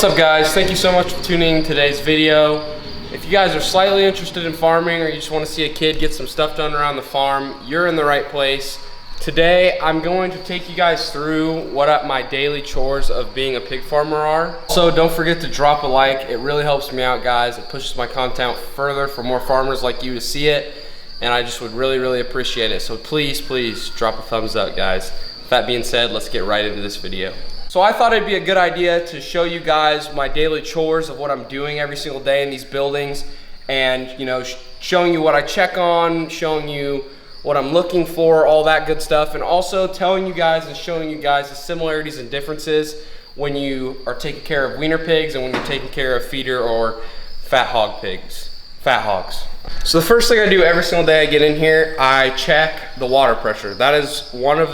What's up guys, thank you so much for tuning in today's video. If you guys are slightly interested in farming or you just want to see a kid get some stuff done around the farm, you're in the right place. Today I'm going to take you guys through what my daily chores of being a pig farmer are. So don't forget to drop a like, it really helps me out guys. It pushes my content further for more farmers like you to see it, and I just would really appreciate it. So please drop a thumbs up guys. With that being said, let's get right into this video. So I thought it'd be a good idea to show you guys my daily chores of what I'm doing every single day in these buildings, and you know, showing you what I check on, showing you what I'm looking for, all that good stuff, and also telling you guys and showing you guys the similarities and differences when you are taking care of wiener pigs and when you're taking care of feeder or fat hog pigs, fat hogs. So the first thing I do every single day I get in here, I check the water pressure. That is one of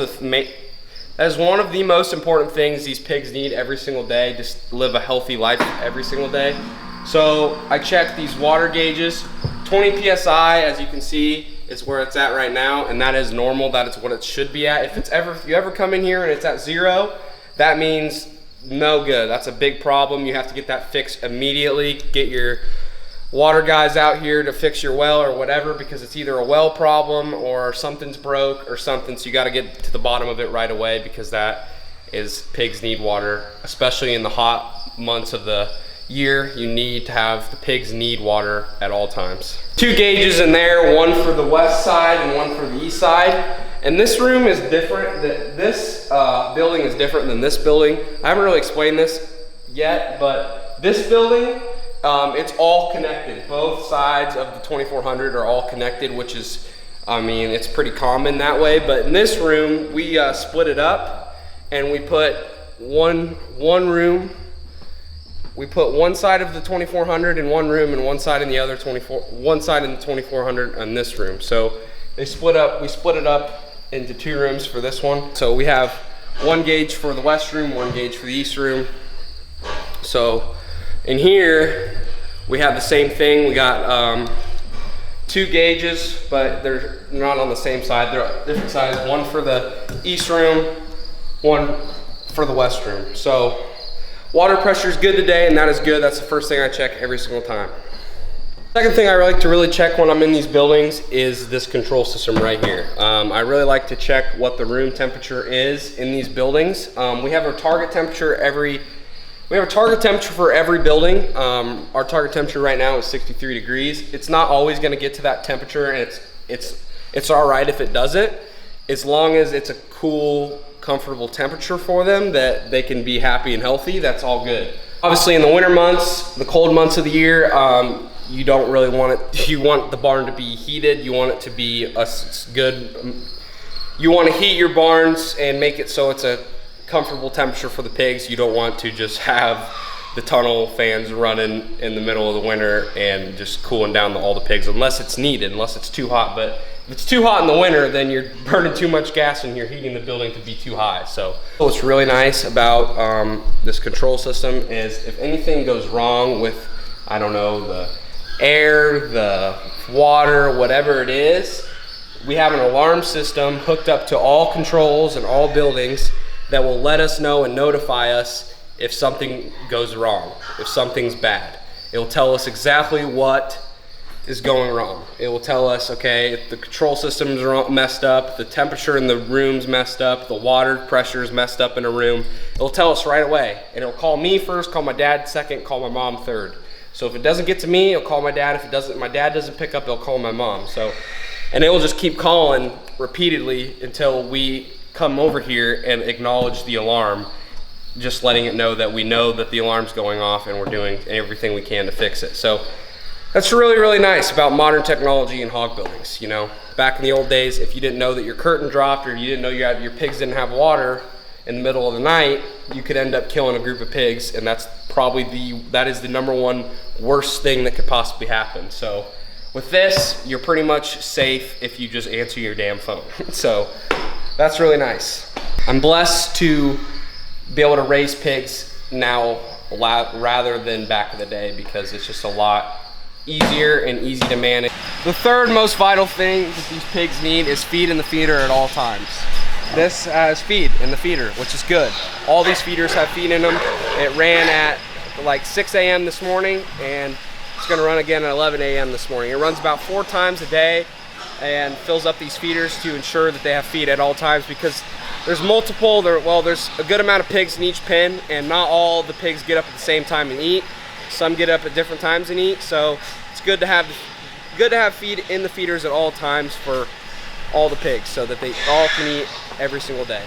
the most important things these pigs need every single day, just live a healthy life every single day. So I check these water gauges. 20 PSI, as you can see, is where it's at right now, and that is normal. That is what it should be at. If you ever come in here and it's at 0, that means no good. That's a big problem. You have to get that fixed immediately. Get your water guys out here to fix your well or whatever, because it's either a well problem or something's broke or something, so you got to get to the bottom of it right away, because that is, pigs need water, especially in the hot months of the year. You need to have, the pigs need water at all times. 2 gauges in there, one for the west side and one for the east side. And this room is different. This building is different than this building. I haven't really explained this yet, but this building, it's all connected. Both sides of the 2400 are all connected, which is, I mean, it's pretty common that way. But in this room, we split it up and we put one room. We put one side of the 2400 in one room and one side in the other one side in the 2400 in this room. So we split it up into 2 rooms for this one. So we have 1 gauge for the west room, 1 gauge for the east room. So in here, we have the same thing. We got 2 gauges, but they're not on the same side. They're different sides. One for the east room, one for the west room. So water pressure is good today, and that is good. That's the first thing I check every single time. Second thing I like to really check when I'm in these buildings is this control system right here. I really like to check what the room temperature is in these buildings. We have a target temperature for every building. Our target temperature right now is 63 degrees. It's not always going to get to that temperature, and it's all right if it doesn't, as long as it's a cool, comfortable temperature for them that they can be happy and healthy. That's all good. Obviously in the winter months, the cold months of the year, you don't really want it, you want the barn to be heated. You want it to be you want to heat your barns and make it so it's a comfortable temperature for the pigs. You don't want to just have the tunnel fans running in the middle of the winter and just cooling down all the pigs, unless it's needed, unless it's too hot. But if it's too hot in the winter, then you're burning too much gas and you're heating the building to be too high. So what's really nice about this control system is if anything goes wrong with, I don't know, the air, the water, whatever it is, we have an alarm system hooked up to all controls and all buildings that will let us know and notify us if something goes wrong, if something's bad. It will tell us exactly what is going wrong. It will tell us, okay, if the control system's messed up, the temperature in the room's messed up, the water pressure's messed up in a room. It'll tell us right away, and it'll call me first, call my dad second, call my mom third. So if it doesn't get to me, it'll call my dad. If my dad doesn't pick up, it'll call my mom. So, and it will just keep calling repeatedly until we come over here and acknowledge the alarm, just letting it know that we know that the alarm's going off and we're doing everything we can to fix it. So that's really nice about modern technology in hog buildings. You know, back in the old days, if you didn't know that your curtain dropped or you didn't know your pigs didn't have water in the middle of the night, you could end up killing a group of pigs, and that's probably that is the #1 worst thing that could possibly happen. So with this, you're pretty much safe if you just answer your damn phone. So that's really nice. I'm blessed to be able to raise pigs now rather than back in the day, because it's just a lot easier and easy to manage. The third most vital thing that these pigs need is feed in the feeder at all times. This has feed in the feeder, which is good. All these feeders have feed in them. It ran at like 6 a.m. this morning, and it's gonna run again at 11 a.m. this morning. It runs about 4 times a day and fills up these feeders to ensure that they have feed at all times, because there's multiple, there's a good amount of pigs in each pen, and not all the pigs get up at the same time and eat. Some get up at different times and eat, so it's good to have feed in the feeders at all times for all the pigs so that they all can eat every single day.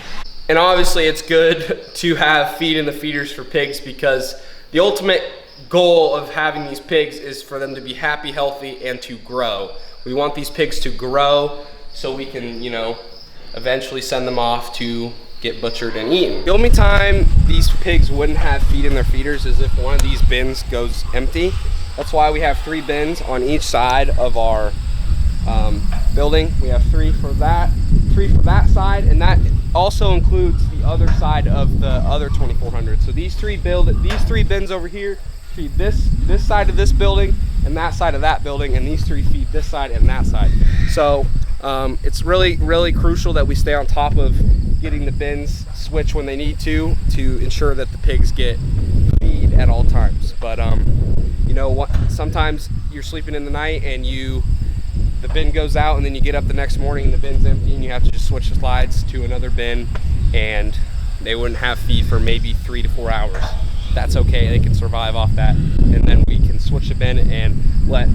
And obviously it's good to have feed in the feeders for pigs, because the ultimate goal of having these pigs is for them to be happy, healthy, and to grow. We want these pigs to grow so we can, you know, eventually send them off to get butchered and eaten. The only time these pigs wouldn't have feed in their feeders is if one of these bins goes empty. That's why we have 3 bins on each side of our building. We have 3 for that side, and that also includes the other side of the other 2400. So these 3 bins over here feed this side of this building and that side of that building, and these 3 feed this side and that side. So it's really crucial that we stay on top of getting the bins switched when they need to ensure that the pigs get feed at all times. But you know what, sometimes you're sleeping in the night and the bin goes out, and then you get up the next morning and the bin's empty, and you have to just switch the slides to another bin, and they wouldn't have feed for maybe 3 to 4 hours. That's okay, they can survive off that, and then we can switch the bin and let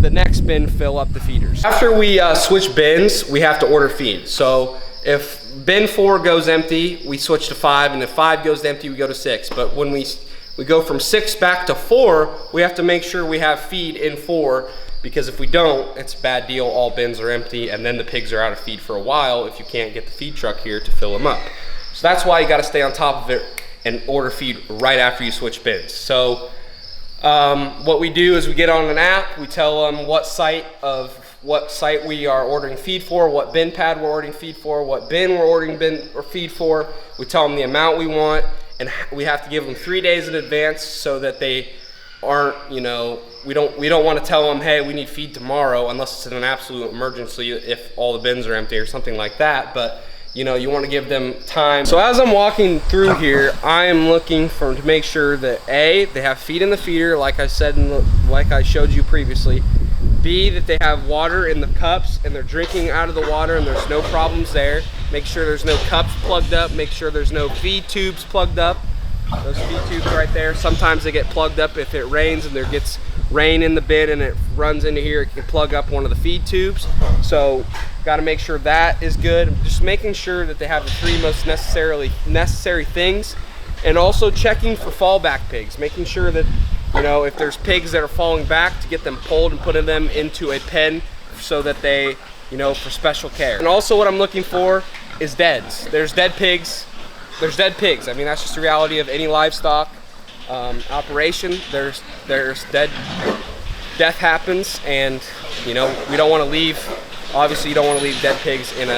the next bin fill up the feeders. After we switch bins, we have to order feed. So if bin 4 goes empty, we switch to 5, and if 5 goes empty, we go to 6. But when we go from 6 back to 4, we have to make sure we have feed in 4, because if we don't, it's a bad deal. All bins are empty, and then the pigs are out of feed for a while if you can't get the feed truck here to fill them up. So that's why you got to stay on top of it and order feed right after you switch bins. So what we do is we get on an app, we tell them what site we are ordering feed for, what bin pad we're ordering feed for, what bin we're ordering feed for. We tell them the amount we want, and we have to give them 3 days in advance so that they aren't, you know, we don't want to tell them, hey, we need feed tomorrow, unless it's an absolute emergency, if all the bins are empty or something like that. But you know, you want to give them time. So as I'm walking through here, I am looking to make sure that A, they have feed in the feeder, like I said, like I showed you previously. B, that they have water in the cups and they're drinking out of the water and there's no problems there. Make sure there's no cups plugged up. Make sure there's no feed tubes plugged up. Those feed tubes right there, sometimes they get plugged up if it rains and there gets rain in the bin and it runs into here, it can plug up one of the feed tubes. So got to make sure that is good. Just making sure that they have the 3 most necessary things, and also checking for fallback pigs, making sure that, you know, if there's pigs that are falling back, to get them pulled and putting them into a pen so that they, you know, for special care. And also what I'm looking for is deads. There's dead pigs. There's dead pigs. I mean, that's just the reality of any livestock operation. There's death happens, and you know, we don't want to leave. Obviously, you don't want to leave dead pigs in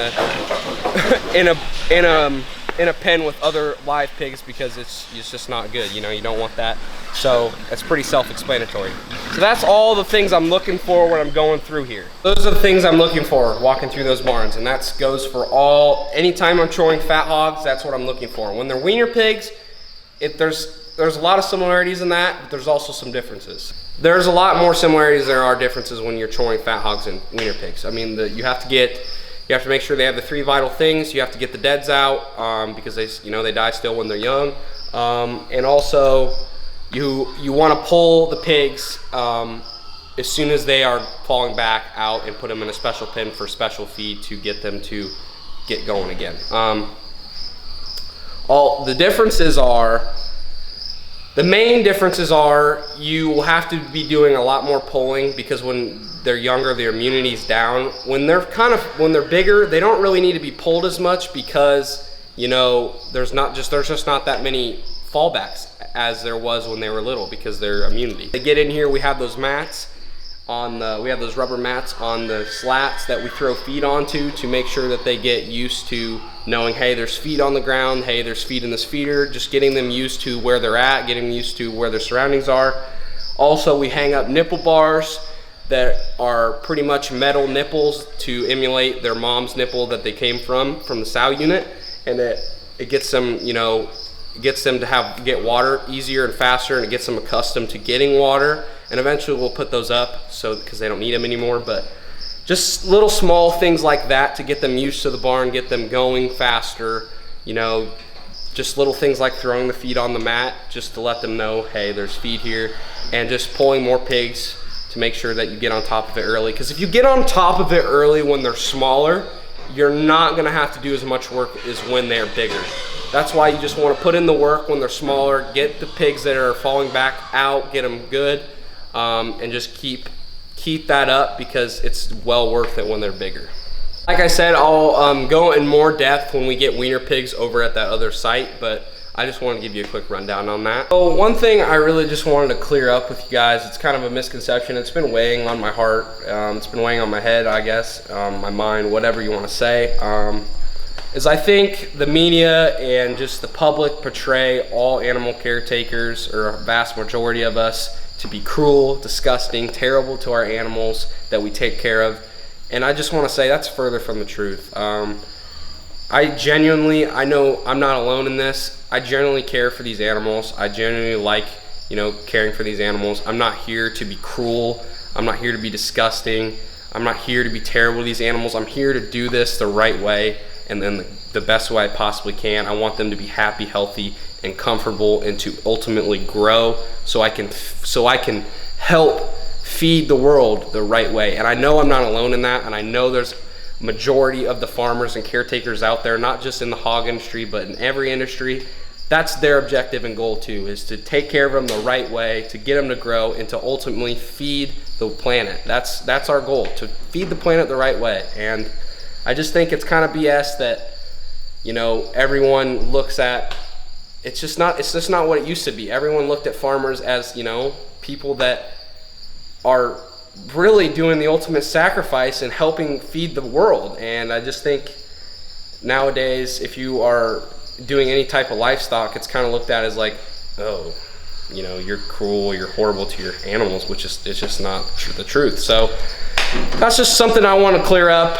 a pen with other live pigs, because it's just not good. You know, you don't want that. So it's pretty self-explanatory. So that's all the things I'm looking for when I'm going through here. Those are the things I'm looking for walking through those barns, and that goes for anytime I'm choring fat hogs. That's what I'm looking for. When they're weaner pigs, there's a lot of similarities in that, but there's also some differences. There's a lot more similarities than there are differences when you're choring fat hogs and weaner pigs. I mean, you have to make sure they have the 3 vital things. You have to get the deads out because they die still when they're young, and also you want to pull the pigs as soon as they are falling back out and put them in a special pen for special feed to get them to get going again. The main differences are you will have to be doing a lot more pulling, because when they're younger, their immunity's down. When they're bigger, they don't really need to be pulled as much, because, you know, there's just not that many fallbacks as there was when they were little, because their immunity. They get in here, we have those mats we have those rubber mats on the slats that we throw feed onto to make sure that they get used to knowing, hey, there's feed on the ground, hey, there's feed in this feeder, just getting them used to where they're at, getting them used to where their surroundings are. Also, we hang up nipple bars that are pretty much metal nipples to emulate their mom's nipple that they came from the sow unit, and it gets them, you know, It gets them to get water easier and faster, and it gets them accustomed to getting water. And eventually we'll put those up, so because they don't need them anymore. But just little small things like that to get them used to the barn, get them going faster. You know, just little things like throwing the feed on the mat, just to let them know, hey, there's feed here, and just pulling more pigs to make sure that you get on top of it early. Because if you get on top of it early when they're smaller, you're not gonna have to do as much work as when they're bigger. That's why you just wanna put in the work when they're smaller, get the pigs that are falling back out, get them good, and just keep that up, because it's well worth it when they're bigger. Like I said, I'll go in more depth when we get wiener pigs over at that other site, but I just want to give you a quick rundown on that. So one thing I really just wanted to clear up with you guys, it's kind of a misconception. It's been weighing on my heart. It's been weighing on my head, I guess, my mind, whatever you want to say. Is I think the media and just the public portray all animal caretakers, or a vast majority of us, to be cruel, disgusting, terrible to our animals that we take care of. And I just want to say that's further from the truth. I know I'm not alone in this. I genuinely care for these animals. I genuinely like, you know, caring for these animals. I'm not here to be cruel. I'm not here to be disgusting. I'm not here to be terrible to these animals. I'm here to do this the right way, and then the best way I possibly can. I want them to be happy, healthy, and comfortable, and to ultimately grow, so I can help feed the world the right way. And I know I'm not alone in that, and I know there's majority of the farmers and caretakers out there, not just in the hog industry, but in every industry. That's their objective and goal too, is to take care of them the right way, to get them to grow, and to ultimately feed the planet. That's our goal, to feed the planet the right way. And I just think it's kind of BS that, you know, everyone looks at, it's just not what it used to be. Everyone looked at farmers as, you know, people that are really doing the ultimate sacrifice and helping feed the world. And I just think nowadays, if you are doing any type of livestock, it's kind of looked at as like, oh, you know, you're cruel, you're horrible to your animals, which is, it's just not the truth. So that's just something I want to clear up.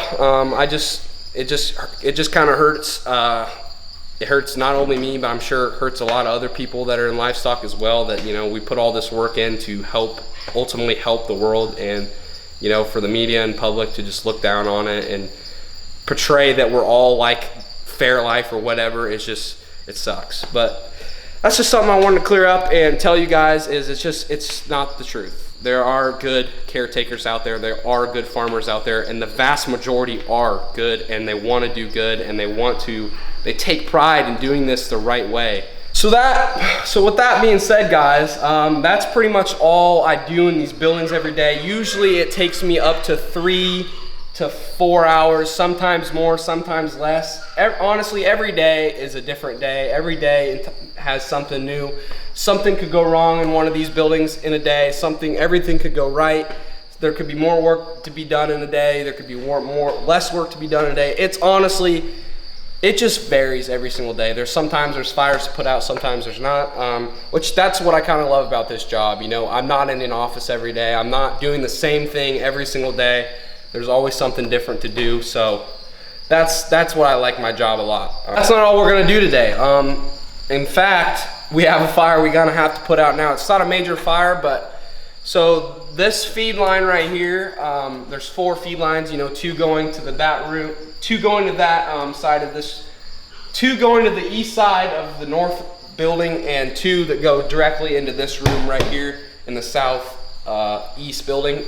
It just kind of hurts. It hurts not only me, but I'm sure it hurts a lot of other people that are in livestock as well, that, you know, we put all this work in to ultimately help the world, and, you know, for the media and public to just look down on it and portray that we're all like fair life or whatever, it sucks. But that's just something I wanted to clear up and tell you guys, is it's not the truth. There are good caretakers out there, there are good farmers out there, and the vast majority are good, and they want to do good, and they take pride in doing this the right way. So with that being said, guys, that's pretty much all I do in these buildings every day. Usually it takes me up to 3 to 4 hours, sometimes more, sometimes less. Honestly, every day is a different day. Every day has something new. Something could go wrong in one of these buildings in a day. Everything could go right. There could be more work to be done in a day. There could be less work to be done in a day. It just varies every single day. Sometimes there's fires to put out, sometimes there's not, which that's what I kind of love about this job. You know, I'm not in an office every day. I'm not doing the same thing every single day. There's always something different to do. So that's what I like my job a lot. That's not all we're gonna do today. In fact, we have a fire we're gonna have to put out now. It's not a major fire, but so this feed line right here, there's 4 feed lines, you know, 2 going to that room, 2 going to that side of this, 2 going to the east side of the north building, and 2 that go directly into this room right here in the south east building.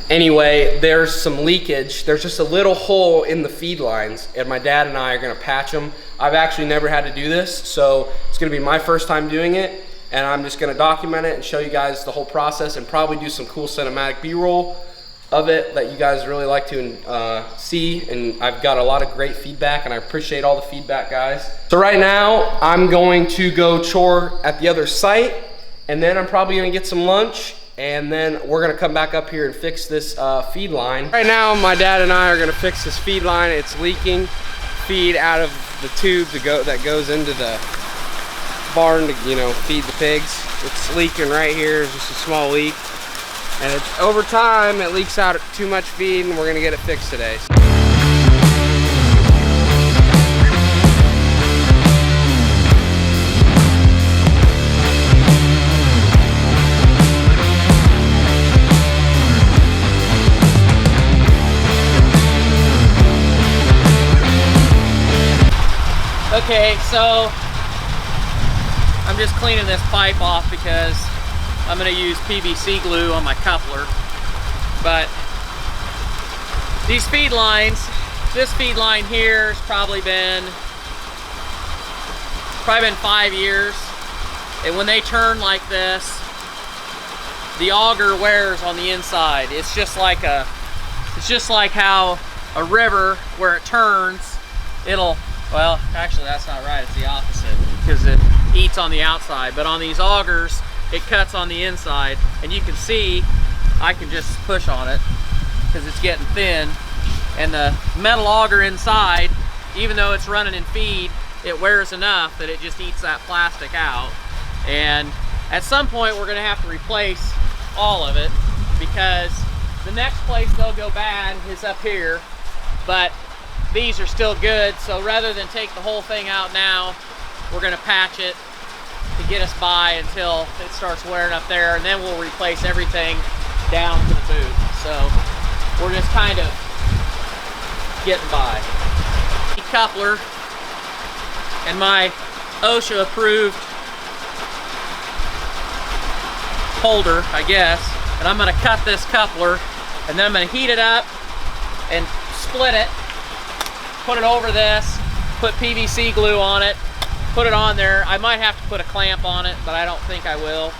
Anyway, there's some leakage. There's just a little hole in the feed lines, and my dad and I are gonna patch them. I've actually never had to do this, so it's gonna be my first time doing it, and I'm just gonna document it and show you guys the whole process, and probably do some cool cinematic B-roll of it that you guys really like to see. And I've got a lot of great feedback, and I appreciate all the feedback, guys. So right now, I'm going to go chore at the other site, and then I'm probably gonna get some lunch, and then we're gonna come back up here and fix this feed line. Right now, my dad and I are gonna fix this feed line. It's leaking feed out of the tube that goes into the barn to, you know, feed the pigs. It's leaking right here, it's just a small leak. And over time, it leaks out too much feed, and we're gonna get it fixed today. Okay, so I'm just cleaning this pipe off because I'm going to use PVC glue on my coupler. But these feed lines, this feed line here has probably been 5 years. And when they turn like this, the auger wears on the inside. It's just like how a river, where it turns, well, actually that's not right, it's the opposite, because it eats on the outside. But on these augers, it cuts on the inside, and you can see I can just push on it because it's getting thin, and the metal auger inside, even though it's running in feed, it wears enough that it just eats that plastic out. And at some point we're going to have to replace all of it, because the next place they'll go bad is up here, but these are still good. So rather than take the whole thing out now, we're going to patch it to get us by until it starts wearing up there, and then we'll replace everything down to the boot. So we're just kind of getting by. The coupler and my OSHA approved holder, I guess, and I'm going to cut this coupler, and then I'm going to heat it up and split it, put it over this, put PVC glue on it, put it on there. I might have to put a clamp on it, but I don't think I will.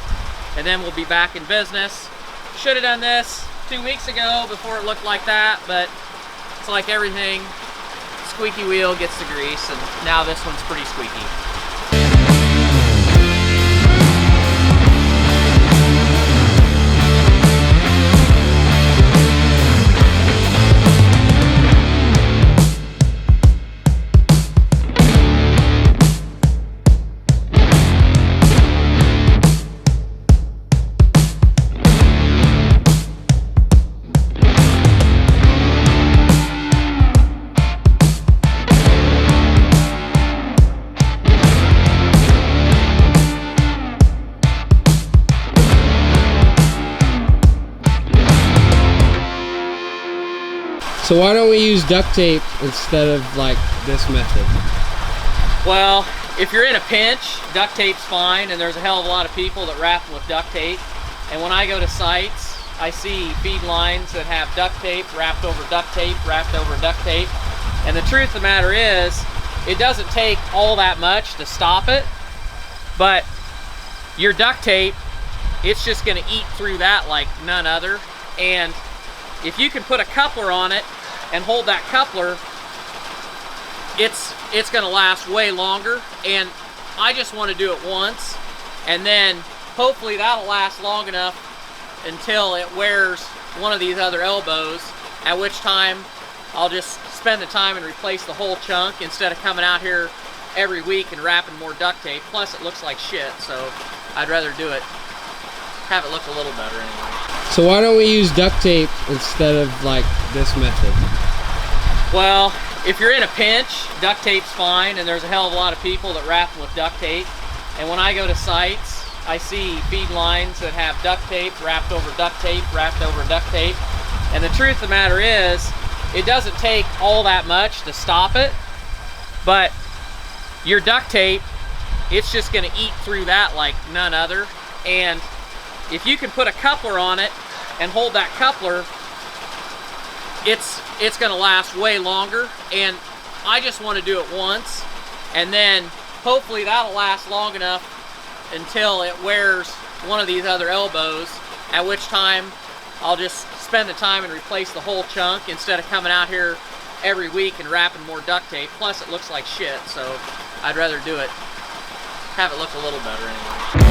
And then we'll be back in business. Should have done this 2 weeks ago before it looked like that, but it's like everything, squeaky wheel gets the grease, and now this one's pretty squeaky. So why don't we use duct tape instead of like this method? Well, if you're in a pinch, duct tape's fine, and there's a hell of a lot of people that wrap them with duct tape. And when I go to sites, I see feed lines that have duct tape wrapped over duct tape, wrapped over duct tape. And the truth of the matter is, it doesn't take all that much to stop it, but your duct tape, it's just gonna eat through that like none other. And if you can put a coupler on it and hold that coupler, it's gonna last way longer. And I just want to do it once, and then hopefully that'll last long enough until it wears one of these other elbows, at which time I'll just spend the time and replace the whole chunk instead of coming out here every week and wrapping more duct tape. Plus it looks like shit, so I'd rather do it, have it look a little better anyway. So why don't we use duct tape instead of like this method? Well, if you're in a pinch, duct tape's fine, and there's a hell of a lot of people that wrap them with duct tape. And when I go to sites, I see feed lines that have duct tape wrapped over duct tape, wrapped over duct tape. And the truth of the matter is, it doesn't take all that much to stop it, but your duct tape, it's just gonna eat through that like none other. And if you can put a coupler on it and hold that coupler, it's gonna last way longer. And I just want to do it once, and then hopefully that'll last long enough until it wears one of these other elbows, at which time I'll just spend the time and replace the whole chunk instead of coming out here every week and wrapping more duct tape. Plus it looks like shit, so I'd rather do it, have it look a little better anyway.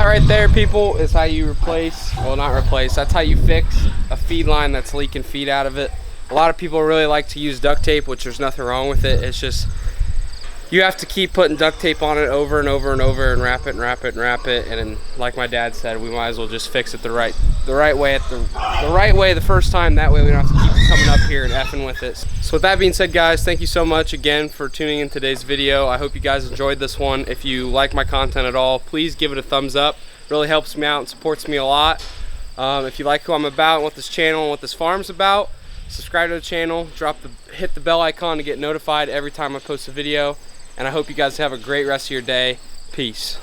Right there, people, is how you replace, well, not replace, that's how you fix a feed line that's leaking feed out of it. A lot of people really like to use duct tape, which there's nothing wrong with it. It's just you have to keep putting duct tape on it over and over and over and wrap it and wrap it and wrap it. And then, like my dad said, we might as well just fix it the right way the first time. That way we don't have to keep coming up here and effing with it. So with that being said, guys, thank you so much again for tuning in today's video. I hope you guys enjoyed this one. If you like my content at all, please give it a thumbs up. It really helps me out and supports me a lot. If you like who I'm about and what this channel and what this farm's about, subscribe to the channel, hit the bell icon to get notified every time I post a video. And I hope you guys have a great rest of your day. Peace.